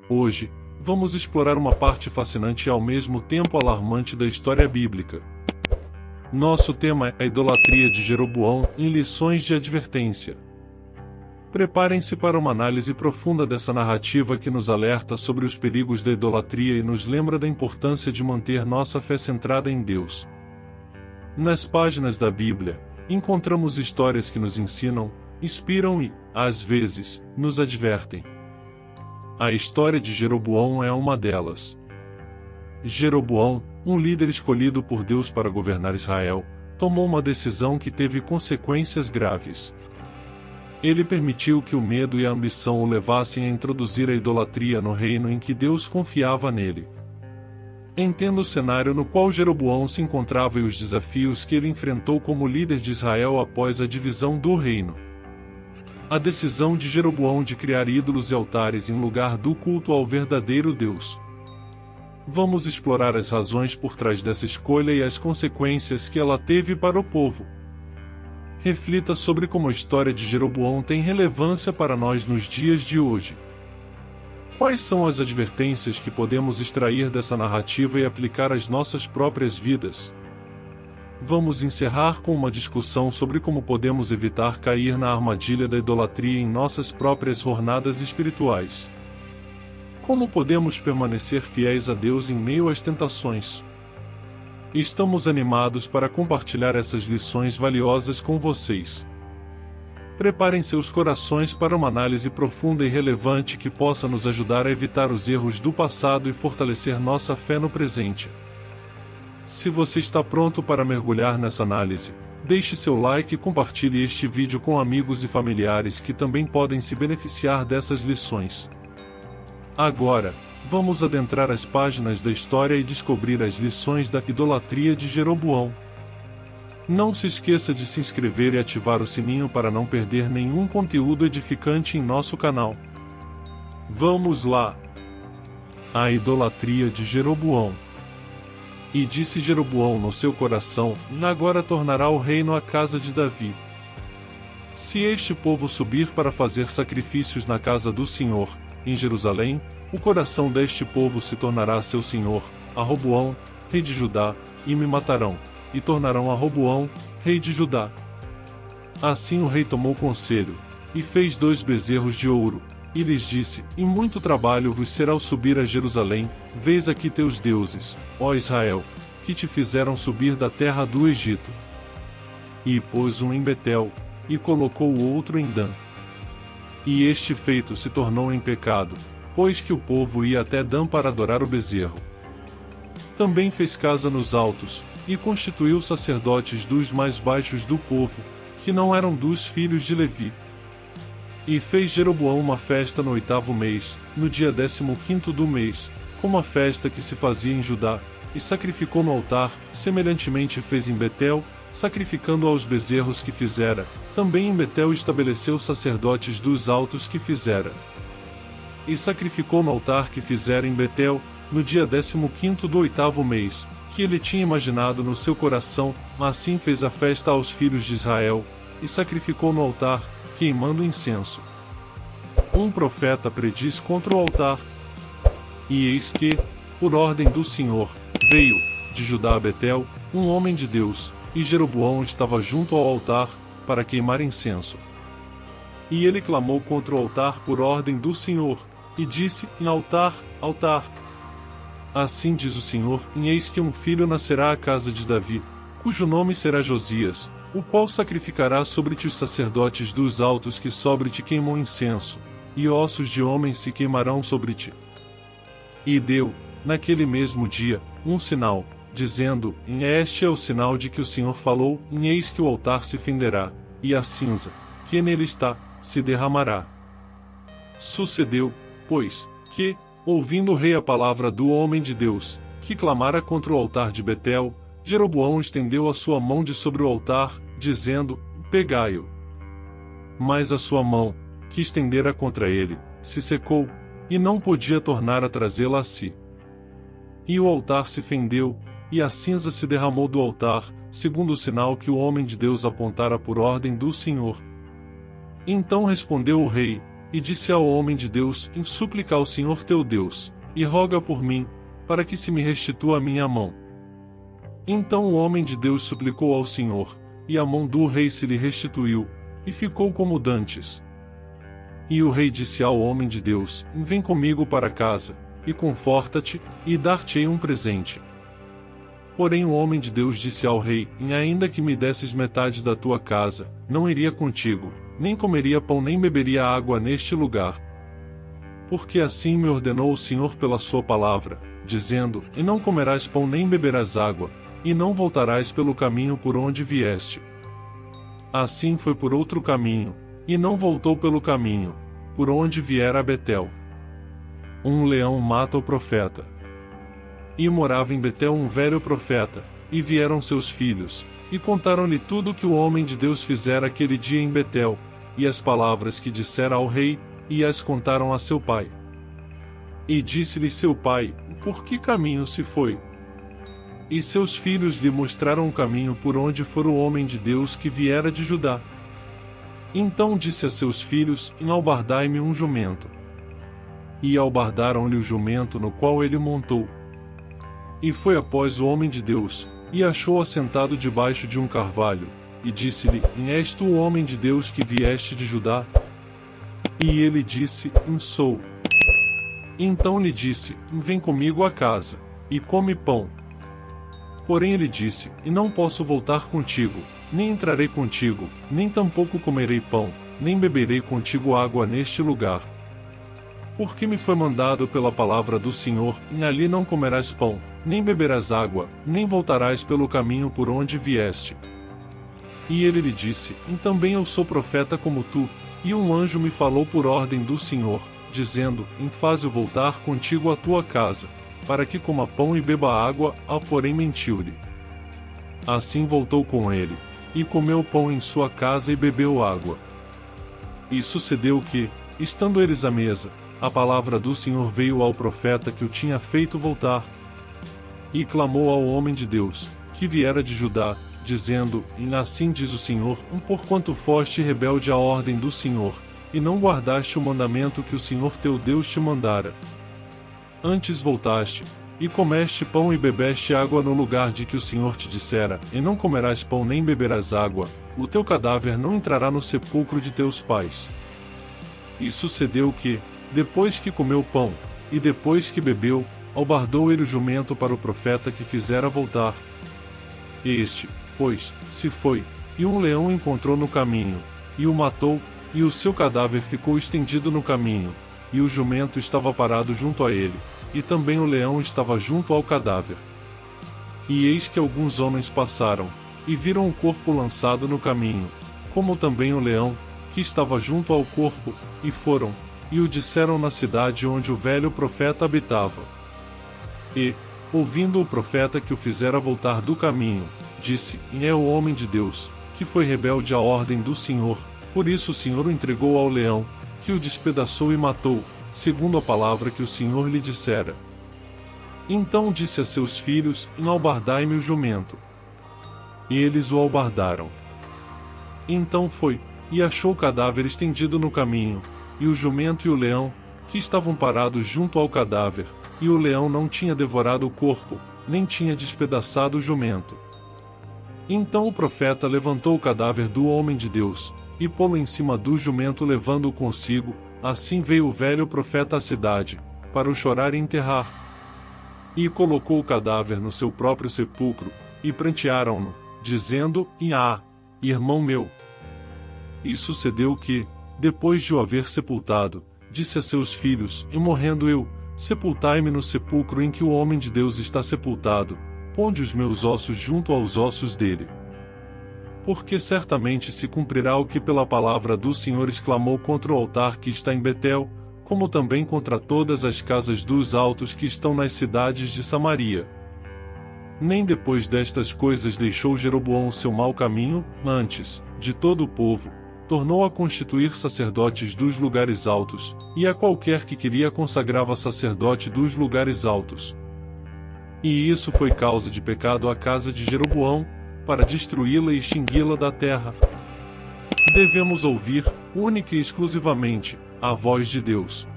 Hoje, vamos explorar uma parte fascinante e ao mesmo tempo alarmante da história bíblica. Nosso tema é a idolatria de Jeroboão, em lições de advertência. Preparem-se para uma análise profunda dessa narrativa que nos alerta sobre os perigos da idolatria e nos lembra da importância de manter nossa fé centrada em Deus. Nas páginas da Bíblia, encontramos histórias que nos ensinam, inspiram e, às vezes, nos advertem. A história de Jeroboão é uma delas. Jeroboão, um líder escolhido por Deus para governar Israel, tomou uma decisão que teve consequências graves. Ele permitiu que o medo e a ambição o levassem a introduzir a idolatria no reino em que Deus confiava nele. Entenda o cenário no qual Jeroboão se encontrava e os desafios que ele enfrentou como líder de Israel após a divisão do reino. A decisão de Jeroboão de criar ídolos e altares em lugar do culto ao verdadeiro Deus. Vamos explorar as razões por trás dessa escolha e as consequências que ela teve para o povo. Reflita sobre como a história de Jeroboão tem relevância para nós nos dias de hoje. Quais são as advertências que podemos extrair dessa narrativa e aplicar às nossas próprias vidas? Vamos encerrar com uma discussão sobre como podemos evitar cair na armadilha da idolatria em nossas próprias jornadas espirituais. Como podemos permanecer fiéis a Deus em meio às tentações? Estamos animados para compartilhar essas lições valiosas com vocês. Preparem seus corações para uma análise profunda e relevante que possa nos ajudar a evitar os erros do passado e fortalecer nossa fé no presente. Se você está pronto para mergulhar nessa análise, deixe seu like e compartilhe este vídeo com amigos e familiares que também podem se beneficiar dessas lições. Agora, vamos adentrar as páginas da história e descobrir as lições da idolatria de Jeroboão. Não se esqueça de se inscrever e ativar o sininho para não perder nenhum conteúdo edificante em nosso canal. Vamos lá! A idolatria de Jeroboão. E disse Jeroboão no seu coração: agora tornará o reino à casa de Davi. Se este povo subir para fazer sacrifícios na casa do Senhor, em Jerusalém, o coração deste povo se tornará seu senhor, a Roboão, rei de Judá, e me matarão, e tornarão a Roboão, rei de Judá. Assim o rei tomou conselho, e fez 2 bezerros de ouro, e lhes disse: em muito trabalho vos será o subir a Jerusalém, vês aqui teus deuses, ó Israel, que te fizeram subir da terra do Egito. E pôs um em Betel, e colocou o outro em Dan. E este feito se tornou em pecado, pois que o povo ia até Dan para adorar o bezerro. Também fez casa nos altos, e constituiu sacerdotes dos mais baixos do povo, que não eram dos filhos de Levi. E fez Jeroboão uma festa no 8º mês, no dia 15º do mês, como a festa que se fazia em Judá, e sacrificou no altar, semelhantemente fez em Betel, sacrificando aos bezerros que fizera. Também em Betel estabeleceu sacerdotes dos altos que fizera. E sacrificou no altar que fizera em Betel, no dia 15º do 8º mês, que ele tinha imaginado no seu coração, assim fez a festa aos filhos de Israel, e sacrificou no altar, queimando incenso. Um profeta prediz contra o altar. E eis que, por ordem do Senhor, veio, de Judá a Betel, um homem de Deus, e Jeroboão estava junto ao altar, para queimar incenso. E ele clamou contra o altar por ordem do Senhor, e disse: em altar, altar. Assim diz o Senhor: e eis que um filho nascerá à casa de Davi, cujo nome será Josias, o qual sacrificará sobre ti os sacerdotes dos altos que sobre ti queimam incenso, e ossos de homens se queimarão sobre ti. E deu, naquele mesmo dia, um sinal, dizendo: este é o sinal de que o Senhor falou, e eis que o altar se fenderá, e a cinza, que nele está, se derramará. Sucedeu, pois, que, ouvindo o rei a palavra do homem de Deus, que clamara contra o altar de Betel, Jeroboão estendeu a sua mão de sobre o altar, dizendo: pegai-o. Mas a sua mão, que estendera contra ele, se secou, e não podia tornar a trazê-la a si. E o altar se fendeu, e a cinza se derramou do altar, segundo o sinal que o homem de Deus apontara por ordem do Senhor. Então respondeu o rei: e disse ao homem de Deus: Suplica ao Senhor teu Deus, e roga por mim, para que se me restitua a minha mão. Então o homem de Deus suplicou ao Senhor, e a mão do rei se lhe restituiu, e ficou como dantes. E o rei disse ao homem de Deus: Vem comigo para casa, e conforta-te, e dar-te-ei um presente. Porém o homem de Deus disse ao rei: Ainda que me desses metade da tua casa, não iria contigo, nem comeria pão nem beberia água neste lugar. Porque assim me ordenou o Senhor pela sua palavra, dizendo: E não comerás pão nem beberás água, e não voltarás pelo caminho por onde vieste. Assim foi por outro caminho, e não voltou pelo caminho, por onde viera a Betel. Um leão mata o profeta. E morava em Betel um velho profeta, e vieram seus filhos, e contaram-lhe tudo o que o homem de Deus fizera aquele dia em Betel, e as palavras que dissera ao rei, e as contaram a seu pai. E disse-lhe seu pai: Por que caminho se foi? E seus filhos lhe mostraram o caminho por onde fora o homem de Deus que viera de Judá. Então disse a seus filhos: Albardai-me um jumento. E albardaram-lhe o jumento no qual ele montou. E foi após o homem de Deus, e achou assentado debaixo de um carvalho, e disse-lhe: És tu o homem de Deus que vieste de Judá? E ele disse: Sou. Então lhe disse: Vem comigo à casa, e come pão. Porém ele disse: Não posso voltar contigo, nem entrarei contigo, nem tampouco comerei pão, nem beberei contigo água neste lugar. Porque me foi mandado pela palavra do Senhor: Ali não comerás pão, nem beberás água, nem voltarás pelo caminho por onde vieste. E ele lhe disse: Também eu sou profeta como tu, e um anjo me falou por ordem do Senhor, dizendo: Faze-o voltar contigo à tua casa, para que coma pão e beba água. Porém mentiu-lhe. Assim voltou com ele, e comeu pão em sua casa e bebeu água. E sucedeu que, estando eles à mesa, a palavra do Senhor veio ao profeta que o tinha feito voltar. E clamou ao homem de Deus, que viera de Judá, dizendo: Assim diz o Senhor: Porquanto foste rebelde à ordem do Senhor, e não guardaste o mandamento que o Senhor teu Deus te mandara. Antes voltaste, e comeste pão e bebeste água no lugar de que o Senhor te dissera: E não comerás pão nem beberás água, o teu cadáver não entrará no sepulcro de teus pais. E sucedeu que, depois que comeu pão, e depois que bebeu, albardou ele o jumento para o profeta que fizera voltar. Este, pois, se foi, e um leão encontrou no caminho, e o matou, e o seu cadáver ficou estendido no caminho, e o jumento estava parado junto a ele, e também o leão estava junto ao cadáver. E eis que alguns homens passaram, e viram o corpo lançado no caminho, como também o leão, que estava junto ao corpo, e foram, e o disseram na cidade onde o velho profeta habitava. E, ouvindo o profeta que o fizera voltar do caminho, disse: É o homem de Deus, que foi rebelde à ordem do Senhor, por isso o Senhor o entregou ao leão, que o despedaçou e matou, segundo a palavra que o Senhor lhe dissera. Então disse a seus filhos: Albardai-me o jumento. E eles o albardaram. Então foi, e achou o cadáver estendido no caminho, e o jumento e o leão, que estavam parados junto ao cadáver, e o leão não tinha devorado o corpo, nem tinha despedaçado o jumento. Então o profeta levantou o cadáver do homem de Deus, e pô-lo em cima do jumento levando-o consigo. Assim veio o velho profeta à cidade, para o chorar e enterrar. E colocou o cadáver no seu próprio sepulcro, e prantearam-no, dizendo: irmão meu. E sucedeu que, depois de o haver sepultado, disse a seus filhos: morrendo eu, sepultai-me no sepulcro em que o homem de Deus está sepultado, ponde os meus ossos junto aos ossos dele. Porque certamente se cumprirá o que pela palavra do Senhor exclamou contra o altar que está em Betel, como também contra todas as casas dos altos que estão nas cidades de Samaria. Nem depois destas coisas deixou Jeroboão o seu mau caminho, antes, de todo o povo, tornou a constituir sacerdotes dos lugares altos, e a qualquer que queria consagrava sacerdote dos lugares altos. E isso foi causa de pecado à casa de Jeroboão, para destruí-la e extingui-la da terra. Devemos ouvir, única e exclusivamente, A voz de Deus.